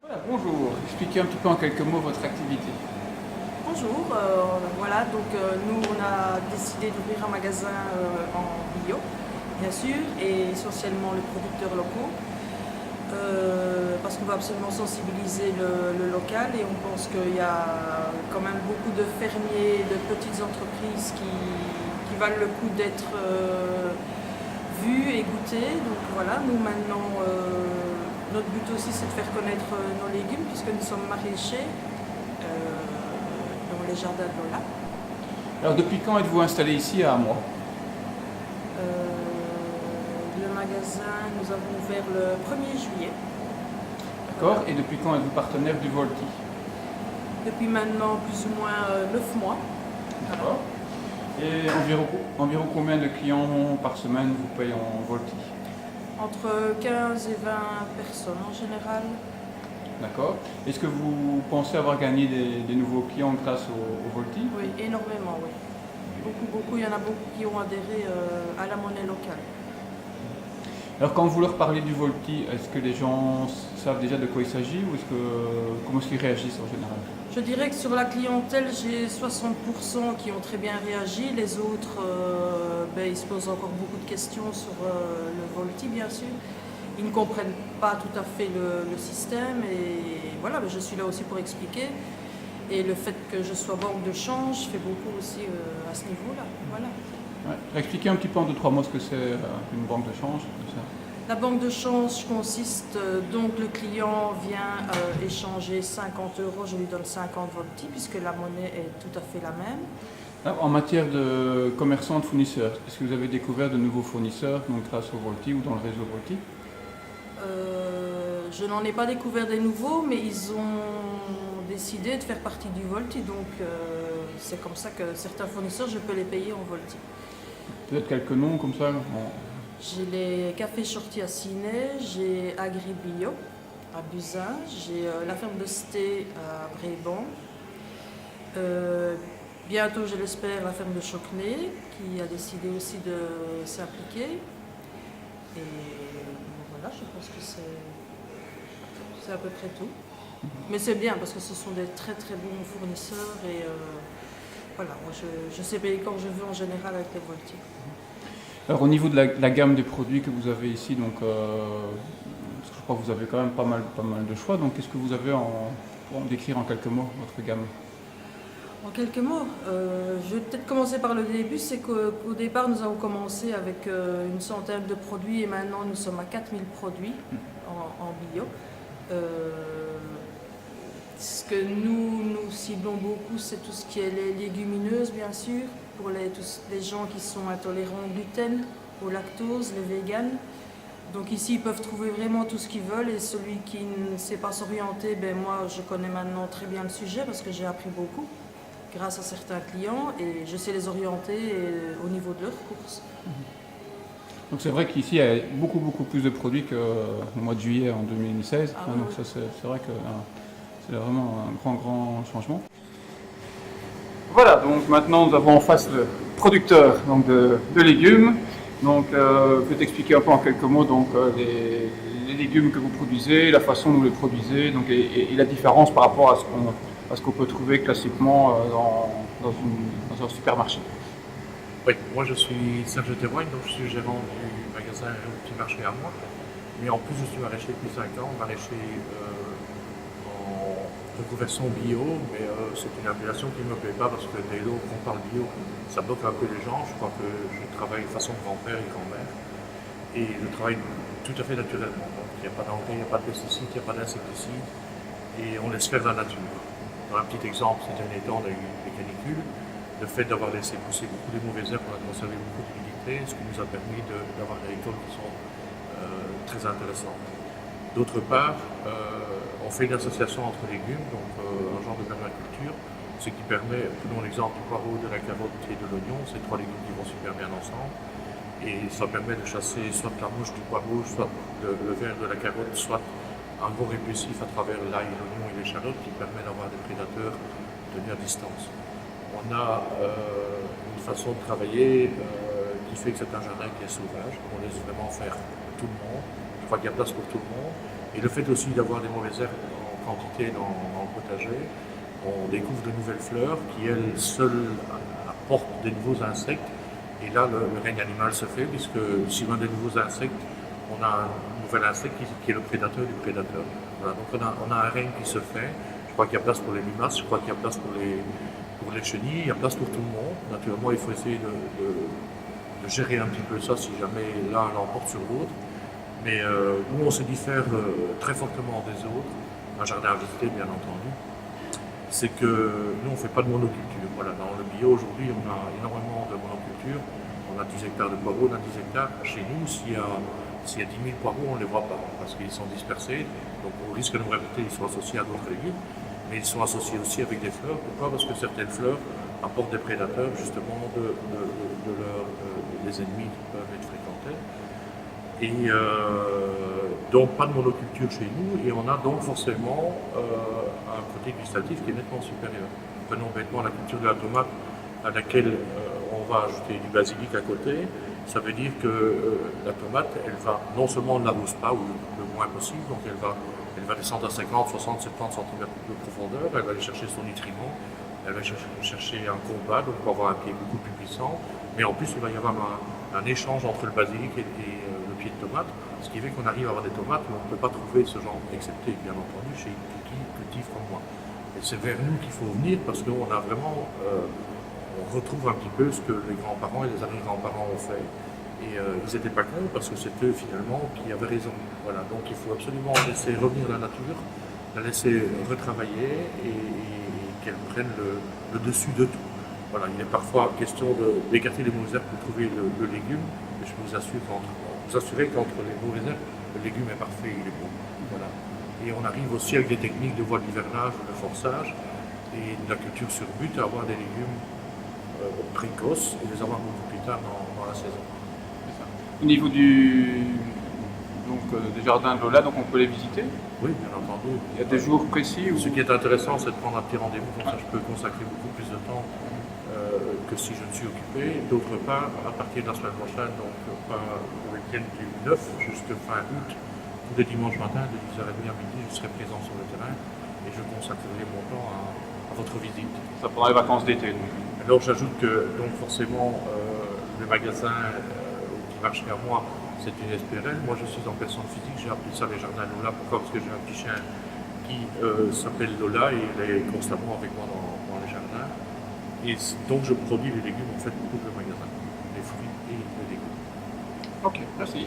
Voilà, bonjour, expliquez un petit peu en quelques mots votre activité. Bonjour, voilà, nous on a décidé d'ouvrir un magasin en bio, bien sûr, et essentiellement les producteurs locaux, parce qu'on veut absolument sensibiliser le local et on pense qu'il y a quand même beaucoup de fermiers, de petites entreprises qui valent le coup d'être vus et goûtés. Donc voilà, nous maintenant, notre but aussi c'est de faire connaître nos légumes puisque nous sommes maraîchers dans les jardins de Lola. Alors depuis quand êtes-vous installé ici à Amois? Le magasin, nous avons ouvert le 1er juillet. D'accord. Et depuis quand êtes-vous partenaire du Volti? Depuis maintenant plus ou moins 9 mois. Voilà. D'accord. Et environ combien de clients par semaine vous payent en Volti? Entre 15 et 20 personnes en général. D'accord. Est-ce que vous pensez avoir gagné des nouveaux clients grâce au Volti? Oui, énormément, oui. Beaucoup, il y en a beaucoup qui ont adhéré à la monnaie locale. Alors quand vous leur parlez du Volti, est-ce que les gens savent déjà de quoi il s'agit ou comment est-ce qu'ils réagissent en général? Je dirais que sur la clientèle, j'ai 60% qui ont très bien réagi. Les autres, ils se posent encore beaucoup de questions sur le Volti, bien sûr. Ils ne comprennent pas tout à fait le système. Et voilà, je suis là aussi pour expliquer. Et le fait que je sois banque de change fait beaucoup aussi à ce niveau-là. Voilà. Ouais. Expliquez un petit peu en deux, trois mots ce que c'est une banque de change, comme ça. La banque de change consiste, donc le client vient échanger 50 euros, je lui donne 50 voltis puisque la monnaie est tout à fait la même. Alors, en matière de commerçants, de fournisseurs, est-ce que vous avez découvert de nouveaux fournisseurs donc grâce au Volti ou dans le réseau Volti? Je n'en ai pas découvert des nouveaux, mais ils ont décidé de faire partie du Volti, donc c'est comme ça que certains fournisseurs, je peux les payer en Volti. Peut-être quelques noms comme ça? J'ai les cafés Shorty à Ciné, j'ai Agribio à Buzyn, j'ai la ferme de Sté à Bréban. Bientôt, je l'espère, la ferme de Chocnay qui a décidé aussi de s'impliquer. Et voilà, je pense que c'est à peu près tout. Mais c'est bien parce que ce sont des très très bons fournisseurs et voilà, moi je sais payer quand je veux en général avec les Volti. Alors au niveau de la gamme des produits que vous avez ici, donc, parce que je crois que vous avez quand même pas mal de choix, donc qu'est-ce que vous avez pour en décrire en quelques mots votre gamme? En quelques mots, je vais peut-être commencer par le début, c'est qu'au départ nous avons commencé avec une centaine de produits et maintenant nous sommes à 4000 produits en bio. Ce que nous ciblons beaucoup, c'est tout ce qui est les légumineuses, bien sûr, pour tous les gens qui sont intolérants au gluten, au lactose, les véganes. Donc ici, ils peuvent trouver vraiment tout ce qu'ils veulent et celui qui ne sait pas s'orienter, moi, je connais maintenant très bien le sujet parce que j'ai appris beaucoup grâce à certains clients et je sais les orienter au niveau de leurs courses. Donc c'est vrai qu'ici il y a beaucoup plus de produits qu'au mois de juillet en 2016. Ah, Donc oui. ça c'est vrai que c'est vraiment un grand changement. Voilà, donc maintenant nous avons en face le producteur donc de légumes. Donc peut-être expliquer un peu en quelques mots donc, les légumes que vous produisez, la façon dont vous les produisez donc, et la différence par rapport à ce qu'on peut trouver classiquement dans un supermarché. Oui, moi je suis Serge Théroigne, donc je suis gérant du magasin au Petit Marché à moi. Mais en plus je suis maraîcher depuis 5 ans, maraîcher en reconversion bio, mais c'est une appellation qui ne me plaît pas parce que dès lors qu'on parle bio, ça bloque un peu les gens. Je crois que je travaille façon grand-père et grand-mère et je travaille tout à fait naturellement. Donc il n'y a pas d'engrais, il n'y a pas de pesticides, il n'y a pas d'insecticides et on laisse faire la nature. Dans un petit exemple, ces derniers temps, on a eu des canicules. Le fait d'avoir laissé pousser beaucoup de mauvaises herbes, on a conservé beaucoup d'humidité, ce qui nous a permis d'avoir des récoltes qui sont très intéressantes. D'autre part, on fait une association entre légumes, donc un genre de permaculture, ce qui permet, prenons l'exemple du poireau, de la carotte et de l'oignon, ces trois légumes qui vont super bien ensemble, et ça permet de chasser soit la mouche du poireau, soit le ver de la carotte, soit un bon répulsif à travers l'ail, l'oignon et l'échalote qui permet d'avoir des prédateurs tenus à distance. On a une façon de travailler qui fait que c'est un jardin qui est sauvage. On laisse vraiment faire tout le monde. Je crois qu'il y a place pour tout le monde. Et le fait aussi d'avoir des mauvaises herbes en quantité dans le potager, on découvre de nouvelles fleurs qui, elles seules, apportent des nouveaux insectes. Et là, le règne animal se fait, puisque si on a des nouveaux insectes, on a un nouvel insecte qui est le prédateur du prédateur. Voilà, donc on a un règne qui se fait. Je crois qu'il y a place pour les limaces, je crois qu'il y a place pour les chenilles, il y a place pour tout le monde. Naturellement, il faut essayer de gérer un petit peu ça si jamais l'un l'emporte sur l'autre. Mais où on se diffère très fortement des autres, un jardin à visiter bien entendu, c'est que nous on ne fait pas de monoculture. Voilà, dans le bio aujourd'hui on a énormément de monoculture. On a 10 hectares de poireaux, on a 10 hectares. Chez nous, s'il y a 10 000 poireaux, on ne les voit pas parce qu'ils sont dispersés. Donc au risque de nous répéter, ils sont associés à d'autres légumes, mais ils sont associés aussi avec des fleurs. Pourquoi? Parce que certaines fleurs apportent des prédateurs justement des ennemis qui peuvent être fréquentés. Et donc pas de monoculture chez nous, et on a donc forcément un côté gustatif qui est nettement supérieur. Prenons bêtement la culture de la tomate à laquelle on va ajouter du basilic à côté. Ça veut dire que la tomate, elle va non seulement on ne l'arrose pas, ou le moins possible, donc elle va descendre à 50, 60, 70 cm de profondeur, elle va aller chercher son nutriment, elle va chercher un combat, donc pour avoir un pied beaucoup plus puissant, mais en plus il va y avoir un échange entre le basilic et le pied de tomate, ce qui fait qu'on arrive à avoir des tomates où on ne peut pas trouver ce genre, excepté bien entendu chez qui cultive comme moi. Et c'est vers nous qu'il faut venir parce qu'on a vraiment, on retrouve un petit peu ce que les grands-parents et les arrière-grands-parents ont fait. Et ils n'étaient pas cons parce que c'est eux finalement qui avaient raison. Voilà, donc il faut absolument laisser revenir la nature, la laisser retravailler et qu'elle prenne le dessus de tout. Voilà, il est parfois question d'écarter les mauvaises herbes pour trouver le légume, mais je peux vous assurer qu'entre les mauvaises herbes, le légume est parfait, il est bon. Voilà. Et on arrive aussi avec des techniques de voie d'hivernage ou de forçage et de la culture sur but à avoir des légumes précoces et les avoir beaucoup plus tard dans la saison. Au niveau des jardins de Lola, donc on peut les visiter. Oui, bien entendu. Il y a des jours précis où... Ce qui est intéressant, c'est de prendre un petit rendez-vous, comme ça je peux consacrer beaucoup plus de temps que si je ne suis occupé. D'autre part, à partir de la semaine prochaine, donc le week-end du 9 jusqu'à fin août, tous les dimanches matins, de 10h30 à midi, je serai présent sur le terrain et je consacrerai mon temps à votre visite. Ça pendant les vacances d'été. Alors j'ajoute que donc forcément le magasin qui marche à moi, c'est une SPRL. Moi je suis en personne physique, j'ai appelé ça les jardins Lola. Pourquoi? Parce que j'ai un petit chien qui s'appelle Lola et il est constamment avec moi dans les jardins. Et donc je produis les légumes en fait pour le magasin, les fruits et les légumes. Ok, merci.